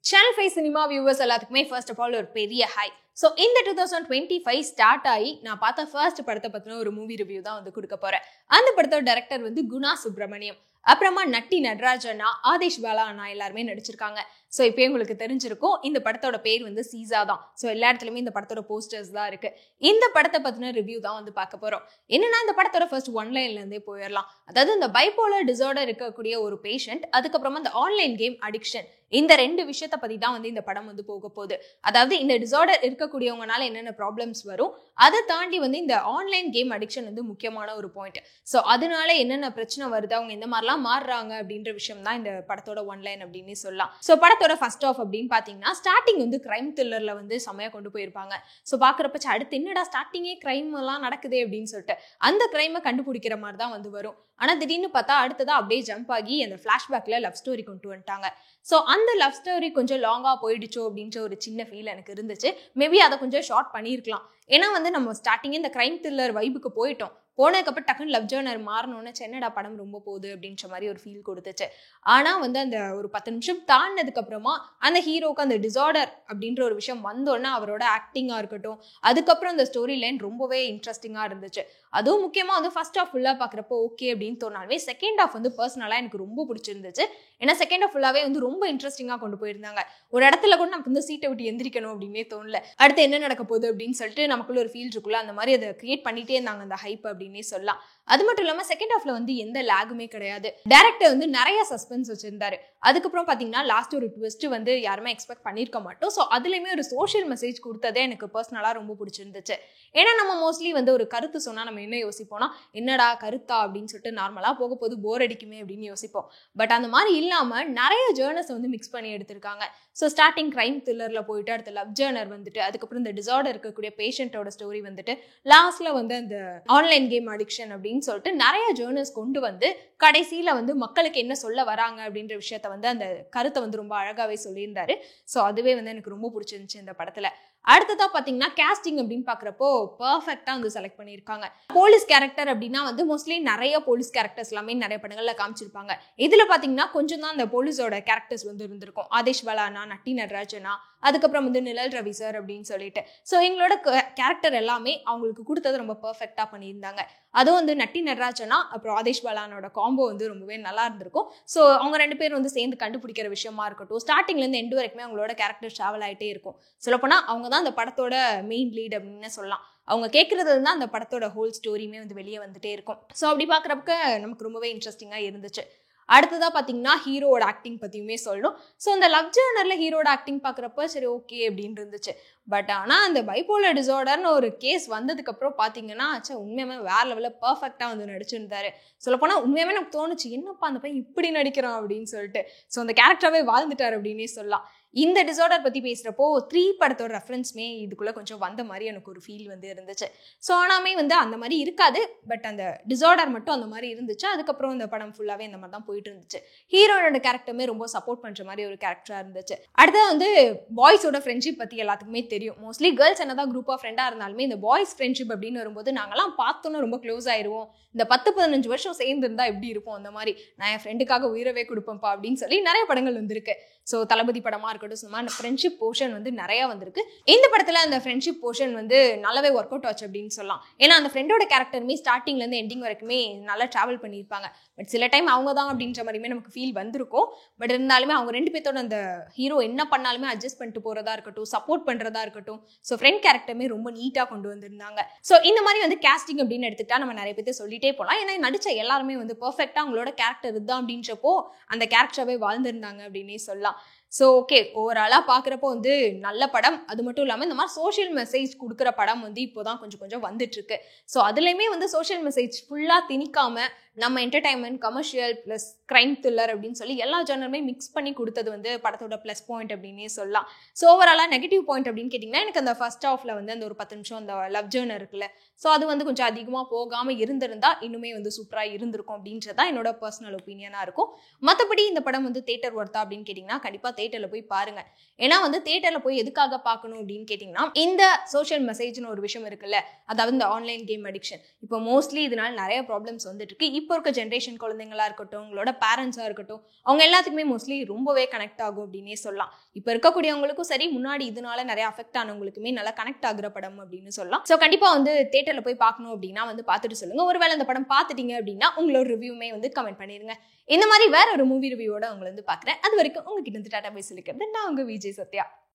Channel 5 cinema viewers எல்லாத்துக்குமே first of all ஒரு பெரிய ஹை. ஸோ இந்த 2025 ஸ்டார்ட் ஆகி நான் பார்த்த ஃபர்ஸ்ட் படத்தை பற்றின ஒரு மூவி ரிவ்யூ தான் வந்து கொடுக்க போறேன். அந்த படத்தோட டைரக்டர் வந்து குணா சுப்ரமணியம், அப்புறமா நட்டி நடராஜனா, ஆதேஷ் பாலா அண்ணா எல்லாருமே நடிச்சிருக்காங்க. ஸோ இப்போ உங்களுக்கு தெரிஞ்சிருக்கும் இந்த படத்தோட பேர் வந்து சீசா தான். ஸோ எல்லா இடத்துலையுமே இந்த படத்தோட போஸ்டர்ஸ் தான் இருக்கு. இந்த படத்தை பற்றின ரிவ்யூ தான் வந்து பார்க்க போறோம். என்னன்னா இந்த படத்தோட ஃபர்ஸ்ட் ஒன்லைன்லேருந்தே போயிடலாம். அதாவது இந்த பைபோலர் டிசார்டர் இருக்கக்கூடிய ஒரு பேஷண்ட், அதுக்கப்புறமா இந்த ஆன்லைன் கேம் அடிக்ஷன், இந்த ரெண்டு விஷயத்த பத்தி தான் வந்து இந்த படம் வந்து போக போகுது. அதாவது இந்த டிசார்டர் இருக்கக்கூடியவங்கனால என்னென்ன ப்ராப்ளம்ஸ் வரும், அதை தாண்டி வந்து இந்த ஆன்லைன் கேம் அடிக்ஷன் வந்து முக்கியமான ஒரு பாயிண்ட். ஸோ அதனால என்னென்ன பிரச்சனை வருது, அவங்க இந்த மாதிரிலாம் மாறுறாங்க அப்படின்ற விஷயம் தான் இந்த படத்தோட ஒன்லைன் அப்படின்னு சொல்லலாம். ஸோ படத்தோட ஃபர்ஸ்ட் ஆஃப் அப்படின்னு பாத்தீங்கன்னா ஸ்டார்டிங் வந்து கிரைம் த்ரில்லர்ல வந்து செமையா கொண்டு போயிருப்பாங்க. ஸோ பாக்குறப்ப அடுத்து என்னடா ஸ்டார்டிங்கே கிரைம் எல்லாம் நடக்குது அப்படின்னு சொல்லிட்டு அந்த கிரைமை கண்டுபிடிக்கிற மாதிரி தான் வந்து வரும். ஆனா திடீர்னு பார்த்தா அடுத்ததா அப்படியே ஜம்ப் ஆகி அந்த பிளாஷ்பேக்ல லவ் ஸ்டோரி கொண்டு வந்துட்டாங்க. ஸோ அந்த லவ் ஸ்டோரி கொஞ்சம் லாங்கா போயிடுச்சோ அப்படின்ற ஒரு சின்ன ஃபீல் எனக்கு இருந்துச்சு. மேபி அதை கொஞ்சம் ஷார்ட் பண்ணியிருக்கலாம். ஏன்னா வந்து நம்ம ஸ்டார்டிங்கே இந்த கிரைம் த்ரில்லர் வைபுக்கு போயிட்டோம். போனதுக்கப்புறம் டக்குன்னு லவ் ஜர்னர் மாறணும்னு சென்னடா படம் ரொம்ப போகுது அப்படின்ற மாதிரி ஒரு ஃபீல் கொடுத்துச்சு. ஆனா வந்து அந்த ஒரு 10 நிமிஷம் தாண்டினதுக்கு அப்புறமா அந்த ஹீரோக்கு அந்த டிசார்டர் அப்படின்ற ஒரு விஷயம் வந்தோடனே அவரோட ஆக்டிங்கா இருக்கட்டும், அதுக்கப்புறம் அந்த ஸ்டோரி லைன் ரொம்பவே இன்ட்ரெஸ்டிங்கா இருந்துச்சு. அதுவும் முக்கியமா வந்து ஃபர்ஸ்ட் ஆஃப் ஃபுல்லா பாக்குறப்போ ஓகே அப்படின்னு தோணாலுமே செகண்ட் ஆஃப் வந்து பர்சனலா எனக்கு ரொம்ப பிடிச்சிருந்துச்சு. ஏன்னா செகண்ட் ஆஃப் ஃபுல்லாவே வந்து ரொம்ப இன்ட்ரெஸ்டிங்கா கொண்டு போயிருந்தாங்க. ஒரு இடத்துல கூட நமக்கு வந்து சீட்டை விட்டு எந்திரிக்கணும் அப்படின்னே தோணல. அடுத்து என்ன நடக்க போகுது அப்படின்னு சொல்லிட்டு நமக்குள்ள ஒரு ஃபீல் இருக்குல்ல, அந்த மாதிரி அதை கிரியேட் பண்ணிட்டே இருந்தாங்க அந்த ஹைப் அப்படின்னே சொல்லலாம். அது மட்டும் இல்லாம செகண்ட் ஹாஃப்ல வந்து எந்த லாகுமே கிடையாது. டைரக்டர் வந்து நிறைய சஸ்பென்ஸ் வச்சிருந்தாரு. அதுக்கப்புறம் பாத்தீங்கன்னா லாஸ்ட் ஒரு ட்விஸ்ட் வந்து யாருமே எக்ஸ்பெக்ட் பண்ணிருக்க மாட்டோம். ஸோ அதுலயுமே ஒரு சோஷியல் மெசேஜ் கொடுத்ததே எனக்கு பர்சனலா ரொம்ப பிடிச்சிருந்துச்சு. ஏன்னா நம்ம மோஸ்ட்லி வந்து ஒரு கருத்து சொன்னா நம்ம என்ன யோசிப்போம்னா, என்னடா கருத்தா அப்படின்னு சொல்லிட்டு நார்மலா போக போது போர் அடிக்குமே அப்படின்னு யோசிப்போம். பட் அந்த மாதிரி இல்லாம நிறைய ஜேர்னர்ஸ் வந்து மிக்ஸ் பண்ணி எடுத்திருக்காங்க. ஸோ ஸ்டார்டிங் கிரைம் த்ரில்லர்ல போயிட்டு அடுத்த லவ் ஜேர்னர் வந்துட்டு, அதுக்கப்புறம் இந்த டிசார்டர் இருக்கக்கூடிய பேஷண்டோட ஸ்டோரி வந்துட்டு, லாஸ்ட்ல வந்து அந்த ஆன்லைன் கேம் அடிக்ஷன் அப்படின்னு சொல்லிட்டு நிறைய ஜேர்னல்ஸ் கொண்டு வந்து கடைசியில வந்து மக்களுக்கு என்ன சொல்ல வராங்க அப்படின்ற விஷயத்த வந்து அந்த கருத்தை வந்து ரொம்ப அழகாவே சொல்லியிருந்தாரு. ஸோ அதுவே வந்து எனக்கு ரொம்ப பிடிச்சிருந்துச்சு இந்த படத்துல. அடுத்ததா பாத்தீங்கன்னா கேஸ்டிங் அப்படின்னு பாக்குறப்போ பர்ஃபெக்டா வந்து செலக்ட் பண்ணியிருக்காங்க. போலீஸ் கேரக்டர் அப்படின்னா வந்து மோஸ்ட்லி நிறைய போலீஸ் கேரக்டர்ஸ் எல்லாமே நிறைய படங்கள்ல காமிச்சிருப்பாங்க. இதுல பாத்தீங்கன்னா கொஞ்சம் தான் அந்த போலீஸோட கேரக்டர்ஸ் வந்து இருந்திருக்கும். ஆதேஷ் பாலானா, நட்டி நடராஜனா, அதுக்கப்புறம் வந்து நிழல் ரவி சார் அப்படின்னு சொல்லிட்டு. ஸோ எங்களோட கேரக்டர் எல்லாமே அவங்களுக்கு கொடுத்தது ரொம்ப பர்ஃபெக்டா பண்ணியிருந்தாங்க. அதுவும் வந்து நட்டி நடராஜனா அப்புறம் ஆதேஷ் பாலானோட காம்போ வந்து ரொம்பவே நல்லா இருந்திருக்கும். ஸோ அவங்க ரெண்டு பேரும் வந்து சேர்ந்து கண்டுபிடிக்கிற விஷயமா இருக்கட்டும், ஸ்டார்டிங்ல இருந்து எண்டு வரைக்குமே அவங்களோட கேரக்டர் டிராவல் ஆகிட்டே இருக்கும். சொல்லப்போனா அவங்க தான் அந்த படத்தோட மெயின் லீட் அப்படின்னு சொல்லலாம். அவங்க கேட்கறது தான் அந்த படத்தோட ஹோல் ஸ்டோரியுமே வந்து வெளியே வந்துட்டே இருக்கும். ஸோ அப்படி பார்க்குறப்ப நமக்கு ரொம்பவே இன்ட்ரெஸ்டிங்காக இருந்துச்சு. அடுத்ததா பாத்தீங்கன்னா ஹீரோட ஆக்டிங் பத்தியுமே சொல்லணும். ஸோ அந்த லவ் ஜர்னர்ல ஹீரோட ஆக்டிங் பாக்குறப்ப சரி ஓகே அப்படின்னு இருந்துச்சு. பட் ஆனா அந்த பைபோலர் டிசார்டர்னு ஒரு கேஸ் வந்ததுக்கு அப்புறம் பாத்தீங்கன்னா உண்மையுமே வேற லெவலில் பர்ஃபெக்டா வந்து நடிச்சிருந்தாரு. சொல்லப்போனா உண்மையுமே எனக்கு தோணுச்சு, என்னப்பா அந்த பையன் இப்படி நடிக்கிறான் அப்படின்னு சொல்லிட்டு. ஸோ அந்த கேரக்டராகவே வாழ்ந்துட்டார் அப்படின்னே சொல்லலாம். இந்த டிசார்டர் பத்தி பேசுறப்போ 3 படத்தோட ரெஃபரன்ஸ்மே இதுக்குள்ள கொஞ்சம் வந்த மாதிரி எனக்கு ஒரு ஃபீல் வந்து இருந்துச்சு. ஸோ ஆனாமே வந்து அந்த மாதிரி இருக்காது, பட் அந்த டிசார்டர் மட்டும் அந்த மாதிரி இருந்துச்சு. அதுக்கப்புறம் இந்த படம் ஃபுல்லாவே இந்த மாதிரி தான் போயிட்டு இருந்துச்சு. ஹீரோனோட கேரக்டருமே ரொம்ப சப்போர்ட் பண்ற மாதிரி ஒரு கேரக்டரா இருந்துச்சு. அடுத்தது வந்து பாய்ஸோட ஃப்ரெண்ட்ஷிப் பத்தி எல்லாத்துக்குமே தெரியும். மோஸ்ட்லி கேர்ள்ஸ் என்னதான் குரூப் ஆஃப் ஃப்ரெண்டா இருந்தாலுமே இந்த பாய்ஸ் ஃப்ரெண்ட்ஷிப் அப்படின்னு வரும்போது நாங்கெல்லாம் பார்த்தோன்னா ரொம்ப க்ளோஸ் ஆயிடுவோம். இந்த 10-15 வருஷம் சேர்ந்து இருந்தா எப்படி இருக்கும், அந்த மாதிரி நான் என் ஃப்ரெண்டுக்காக உயிரவே கொடுப்பேன்ப்பா அப்படின்னு சொல்லி நிறைய படங்கள் வந்திருக்கு. ஸோ தளபதி படமா இருக்கட்டும், சும்மா அந்த ஃப்ரெண்ட்ஷிப் போர்ஷன் வந்து நிறைய வந்திருக்கு. இந்த படத்துல அந்த ஃப்ரெண்ட்ஷிப் போர்ஷன் வந்து நல்லாவே ஒர்க் அவுட் ஆச்சு அப்படின்னு சொல்லலாம். ஏன்னா அந்த ஃப்ரெண்டோட கேரக்டருமே ஸ்டார்டிங்ல இருந்து எண்டிங் வரைக்குமே நல்லா டிராவல் பண்ணியிருப்பாங்க. பட் சில டைம் அவங்க தான் அப்படின்ற மாதிரியுமே நமக்கு ஃபீல் வந்திருக்கும். பட் இருந்தாலுமே அவங்க ரெண்டு பேர்த்தோட அந்த ஹீரோ என்ன பண்ணாலுமே அட்ஜஸ்ட் பண்ணிட்டு போறதா இருக்கட்டும், சப்போர்ட் பண்றதா இருக்கட்டும், ஸோ ஃப்ரெண்ட் கேரக்டருமே ரொம்ப நீட்டா கொண்டு வந்திருந்தாங்க. ஸோ இந்த மாதிரி வந்து கேஸ்டிங் அப்படின்னு எடுத்துக்கிட்டா நம்ம நிறைய பேர் சொல்லிட்டே போகலாம். ஏன்னா நடிச்ச எல்லாருமே வந்து பர்ஃபெக்டா அவங்களோட கேரக்டர் இதுதான் அப்படின்றப்போ அந்த கேரக்டராகவே வாழ்ந்திருந்தாங்க அப்படின்னே சொல்லலாம். ஸோ ஓகே, ஓவராலா பார்க்குறப்போ வந்து நல்ல படம். அது மட்டும் இல்லாமல் இந்த மாதிரி சோஷியல் மெசேஜ் கொடுக்குற படம் வந்து இப்போதான் கொஞ்சம் கொஞ்சம் வந்துட்டு இருக்கு. ஸோ அதுலேயுமே வந்து சோஷியல் மெசேஜ் ஃபுல்லாக திணிக்காம நம்ம entertainment, commercial plus crime thriller அப்படின்னு சொல்லி எல்லா ஜானருமே மிக்ஸ் பண்ணி கொடுத்தது வந்து படத்தோட ப்ளஸ் பாயிண்ட் அப்படின்னே சொல்லலாம். ஸோ ஓவராலா நெகட்டிவ் பாயிண்ட் அப்படின்னு கேட்டிங்கன்னா எனக்கு அந்த ஃபர்ஸ்ட் ஹாஃப்ல வந்து அந்த ஒரு 10 நிமிஷம் அந்த லவ் ஜர்னர் இருக்குல்ல, ஸோ அது வந்து கொஞ்சம் அதிகமாக போகாமல் இருந்திருந்தா இன்னுமே வந்து சூப்பராக இருந்திருக்கும் அப்படின்றதான் என்னோட பர்சனல் ஒப்பீனியனாக இருக்கும். மற்றபடி இந்த படம் வந்து தேட்டர் ஒர்த்தா அப்படின்னு கேட்டிங்கன்னா கண்டிப்பாக தேட்டரில் போய் பாருங்க. ஏன்னா வந்து தேட்டரில் போய் எதுக்காக பார்க்கணும் அப்படின்னு கேட்டிங்கன்னா இந்த சோஷியல் மெசேஜ்னு ஒரு விஷயம் இருக்குல்ல, அதாவது இந்த ஆன்லைன் கேம் அடிக்ஷன் இப்போ மோஸ்ட்லி இதனால நிறைய ப்ராப்ளம்ஸ் வந்துட்டு இருக்கு. இப்போ இருக்க ஜென்ரேஷன் குழந்தைங்களா இருக்கட்டும், உங்களோட பேரண்ட்ஸா இருக்கட்டும், அவங்க எல்லாத்துக்குமே மோஸ்ட்லி ரொம்பவே கனெக்ட் ஆகும் அப்படின்னே சொல்லலாம். இப்போ இருக்கக்கூடியவங்களுக்கும் சரி, முன்னாடி இதனால நிறைய அஃபெக்ட் ஆனவங்களுக்குமே நல்லா கனெக்ட் ஆகுற படம் அப்படின்னு சொல்லலாம். ஸோ கண்டிப்பா வந்து தியேட்டர்ல போய் பார்க்கணும் அப்படின்னா வந்து பார்த்துட்டு சொல்லுங்க. ஒருவேளை அந்த படம் பார்த்துட்டீங்க அப்படின்னா உங்களோட ரிவ்யூமே வந்து கமெண்ட் பண்ணிருங்க. இந்த மாதிரி வேற ஒரு மூவி ரிவ்யூவோட உங்களை வந்து பார்க்குறேன். அது வரைக்கும் உங்ககிட்ட இருந்து டாடா பை சொல்லிக்கிறது நான் உங்க விஜய் சத்யா.